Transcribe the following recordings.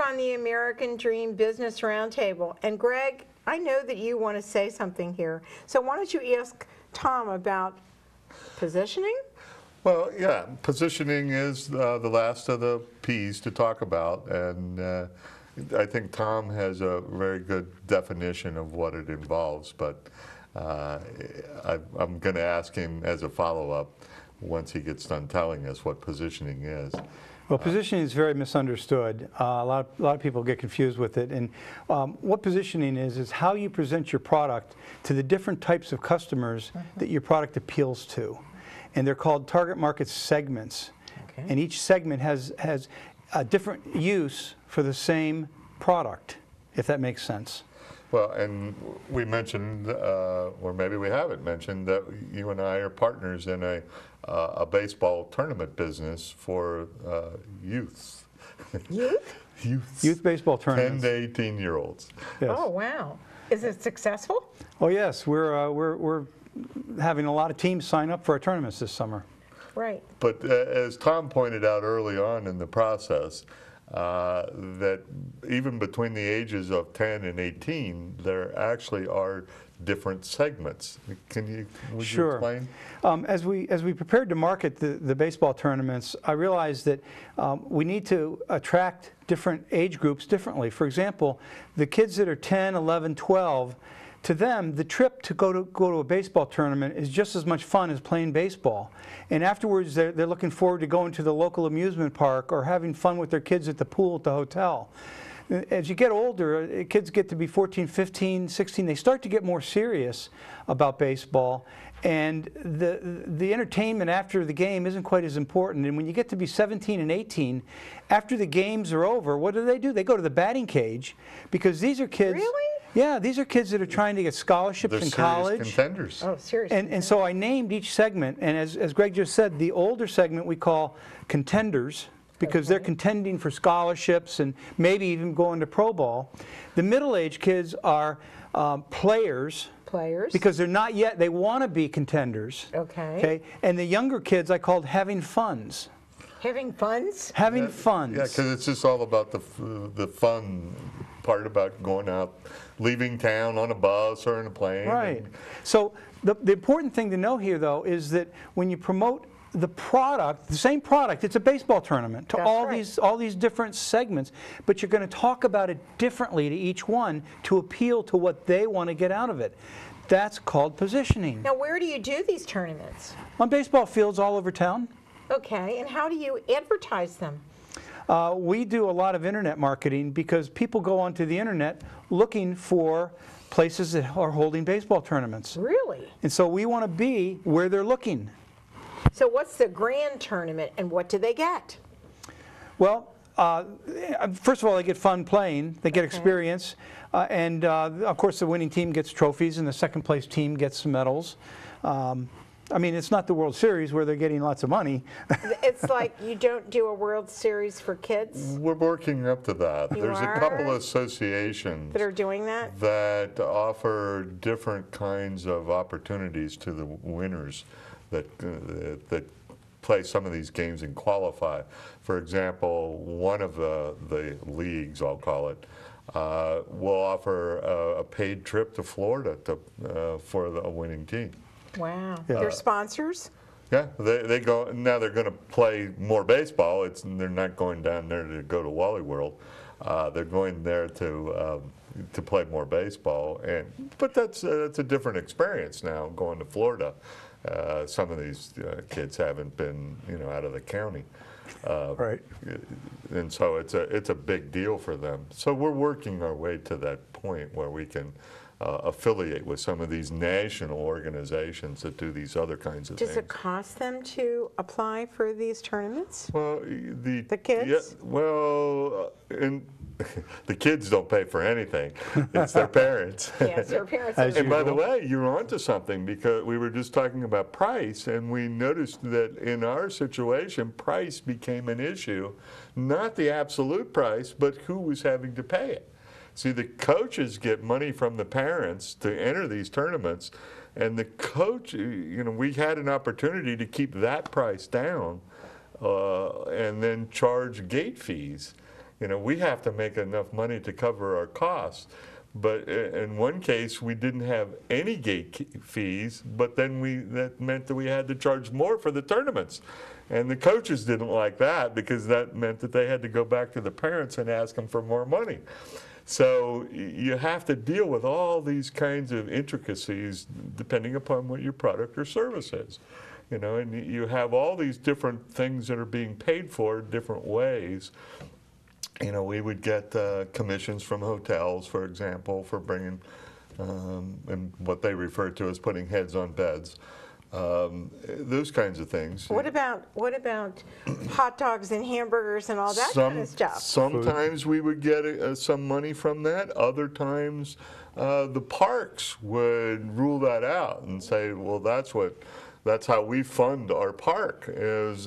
on the American Dream Business Roundtable. And Greg, I know that you want to say something here. So why don't you ask Tom about positioning? Well, yeah, positioning is the last of the P's to talk about, and I think Tom has a very good definition of what it involves, but I'm going to ask him as a follow-up once he gets done telling us what positioning is. Well, positioning is very misunderstood. A lot of people get confused with it. And what positioning is how you present your product to the different types of customers that your product appeals to. And they're called target market segments. Okay. And each segment has a different use for the same product, if that makes sense. Well, and we mentioned, or maybe we haven't mentioned, that you and I are partners in a baseball tournament business for youths. Youth? Youth baseball tournaments. 10 to 18-year-olds. Yes. Oh, wow. Is it successful? Oh, yes. We're having a lot of teams sign up for our tournaments this summer. Right. But as Tom pointed out early on in the process, that even between the ages of 10 and 18, there actually are different segments. Would you explain? As we prepared to market the baseball tournaments, I realized that we need to attract different age groups differently. For example, the kids that are 10, 11, 12, to them, the trip to go to a baseball tournament is just as much fun as playing baseball. And afterwards, they're looking forward to going to the local amusement park or having fun with their kids at the pool at the hotel. As you get older, kids get to be 14, 15, 16, they start to get more serious about baseball. And the entertainment after the game isn't quite as important. And when you get to be 17 and 18, after the games are over, what do? They go to the batting cage, because these are kids. Really? Yeah, these are kids that are trying to get scholarships in college. They're serious contenders. Oh, seriously. And so I named each segment, and as Greg just said, the older segment we call contenders, because they're contending for scholarships and maybe even going to pro ball. The middle-aged kids are players. Because they're not yet, they want to be contenders. Okay. And the younger kids I called having funs. Having funs? Having funs. Yeah, because it's just all about the fun part about going out, leaving town on a bus or in a plane. Right. So the important thing to know here, though, is that when you promote the product, the same product, it's a baseball tournament to all these different segments, but you're going to talk about it differently to each one to appeal to what they want to get out of it. That's called positioning. Now, where do you do these tournaments? On baseball fields all over town. Okay, and how do you advertise them? We do a lot of internet marketing, because people go onto the internet looking for places that are holding baseball tournaments. Really? And so we want to be where they're looking. So what's the grand tournament, and what do they get? Well, first of all, they get fun playing. They get experience. And, of course, the winning team gets trophies, and the second-place team gets medals. I mean, it's not the World Series where they're getting lots of money. It's like you don't do a World Series for kids? We're working up to that. There's a couple of associations that are doing that offer different kinds of opportunities to the winners that play some of these games and qualify. For example, one of the leagues, I'll call it, will offer a paid trip to Florida for a winning team. Wow. They're sponsors? Yeah, they go, now they're going to play more baseball. They're not going down there to go to Wally World. They're going there to play more baseball. But that's a different experience now, going to Florida. Some of these kids haven't been, out of the county. Right. And so it's a big deal for them. So we're working our way to that point where we can affiliate with some of these national organizations that do these other kinds of things. Does it cost them to apply for these tournaments? Well, the kids? Yeah, well, and the kids don't pay for anything. It's their parents. Yes, their parents. And by the way, you're onto something, because we were just talking about price, and we noticed that in our situation, price became an issue. Not the absolute price, but who was having to pay it. See, the coaches get money from the parents to enter these tournaments, and the coach, we had an opportunity to keep that price down and then charge gate fees. we have to make enough money to cover our costs. But in one case, we didn't have any gate fees, but then that meant that we had to charge more for the tournaments. And the coaches didn't like that because that meant that they had to go back to the parents and ask them for more money. So you have to deal with all these kinds of intricacies depending upon what your product or service is. And you have all these different things that are being paid for different ways. We would get commissions from hotels, for example, for bringing, and what they refer to as putting heads on beds, those kinds of things. What about hot dogs and hamburgers and all that kind of stuff? Sometimes we would get some money from that. Other times, the parks would rule that out and say, well, that's how we fund our park is.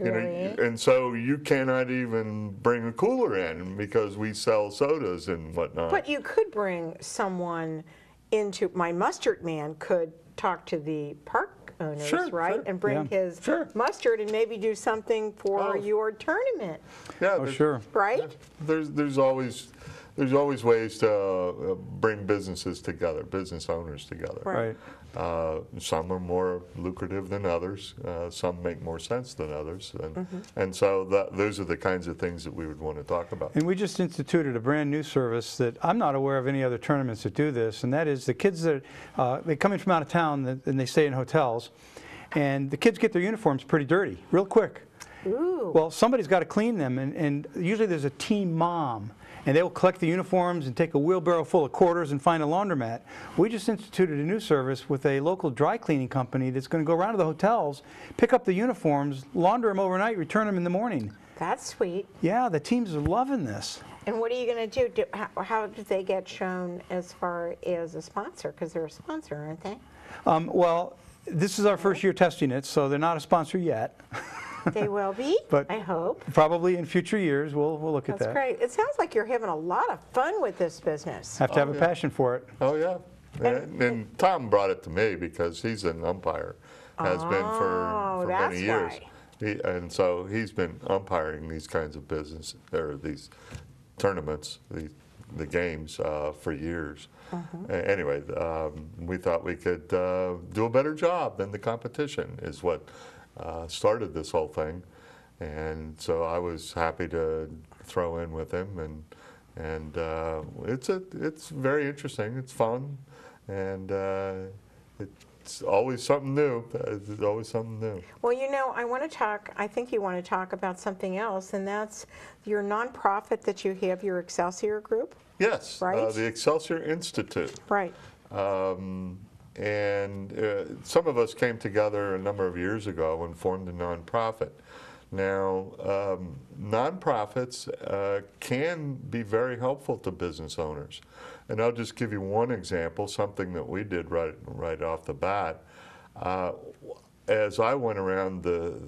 Right. And so you cannot even bring a cooler in because we sell sodas and whatnot. But you could bring someone into, my mustard man could talk to the park owners, Sure, right? sure. And bring Yeah. his Sure. mustard and maybe do something for Oh. your tournament, Yeah, Oh, sure. right? There's always ways to bring businesses together, business owners together. Right. Some are more lucrative than others. Some make more sense than others, and Mm-hmm. so those are the kinds of things that we would want to talk about. And we just instituted a brand new service that I'm not aware of any other tournaments that do this, and that is the kids that they come in from out of town and they stay in hotels, and the kids get their uniforms pretty dirty real quick. Ooh. Well, somebody's got to clean them, and usually there's a team mom, and they will collect the uniforms and take a wheelbarrow full of quarters and find a laundromat. We just instituted a new service with a local dry cleaning company that's going to go around to the hotels, pick up the uniforms, launder them overnight, return them in the morning. That's sweet. Yeah, the teams are loving this. And what are you going to do? How did they get shown as far as a sponsor? Because they're a sponsor, aren't they? Well, this is our first year testing it, so they're not a sponsor yet. They will be, But- I hope. Probably in future years, we'll look at That's that. great. It sounds like you're having a lot of fun with this business. Have to have a yeah. passion for it. Oh yeah, and Tom brought it to me because he's an umpire, has been for that's many years, why. and so he's been umpiring these kinds of business or these tournaments, the games for years. Anyway, we thought we could do a better job than the competition is what started this whole thing, and so I was happy to throw in with him, and it's very interesting. It's fun, and it's always something new. It's always something new. Well, I think you want to talk about something else, and that's your nonprofit that you have, your Excelsior Group. Yes, Right? the Excelsior Institute. Right. And some of us came together a number of years ago and formed a nonprofit. Now, nonprofits can be very helpful to business owners. And I'll just give you one example, something that we did right off the bat. As I went around the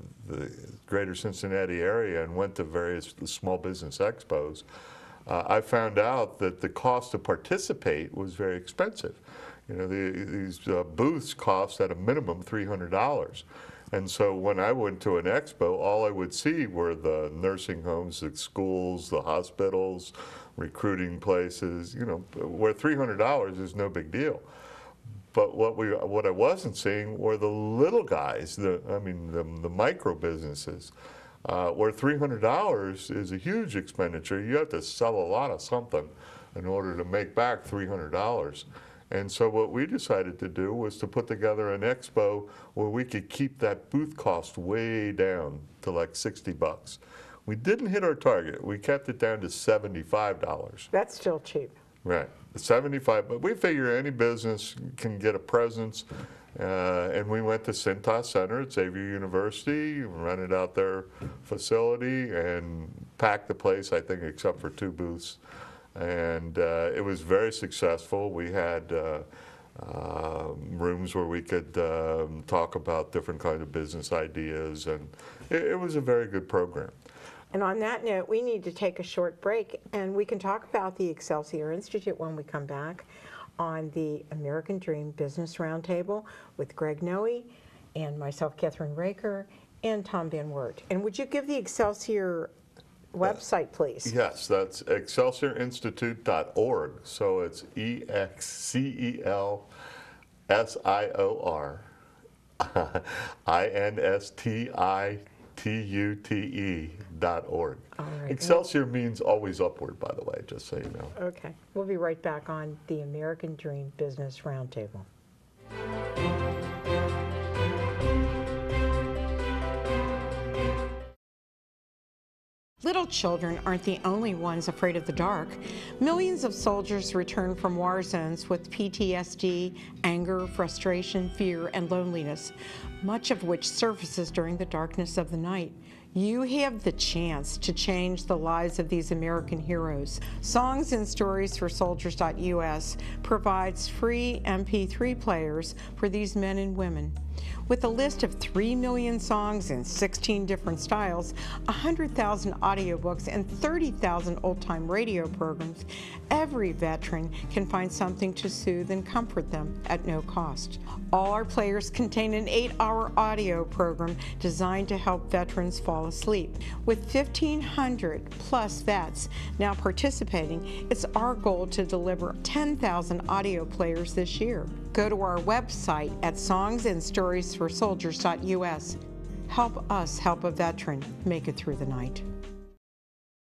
greater Cincinnati area and went to various small business expos, I found out that the cost to participate was very expensive. These booths cost at a minimum $300. And so when I went to an expo, all I would see were the nursing homes, the schools, the hospitals, recruiting places, where $300 is no big deal. But what I wasn't seeing were the little guys, the micro businesses, where $300 is a huge expenditure. You have to sell a lot of something in order to make back $300. And so what we decided to do was to put together an expo where we could keep that booth cost way down to like $60. We didn't hit our target. We kept it down to $75. That's still cheap. Right, 75, but we figure any business can get a presence, and we went to Cintas Center at Xavier University, rented out their facility, and packed the place, I think, except for 2 booths. And it was very successful. We had rooms where we could talk about different kinds of business ideas, and it was a very good program. And on that note, we need to take a short break, and we can talk about the Excelsior Institute when we come back on the American Dream Business Roundtable with Greg Noe and myself, Catherine Raker, and Tom Van Wert. And would you give the Excelsior website, please. Yes, that's ExcelsiorInstitute.org. So it's ExcelsiorInstitute.org. All right. Excelsior means always upward, by the way, just so you know. Okay. We'll be right back on the American Dream Business Roundtable. Little children aren't the only ones afraid of the dark. Millions of soldiers return from war zones with PTSD, anger, frustration, fear, and loneliness, much of which surfaces during the darkness of the night. You have the chance to change the lives of these American heroes. Songs and Stories for Soldiers.us provides free MP3 players for these men and women. With a list of 3 million songs in 16 different styles, 100,000 audiobooks, and 30,000 old-time radio programs, every veteran can find something to soothe and comfort them at no cost. All our players contain an 8-hour audio program designed to help veterans fall asleep. With 1,500 plus vets now participating, it's our goal to deliver 10,000 audio players this year. Go to our website at songsandstoriesforsoldiers.us. Help us help a veteran make it through the night.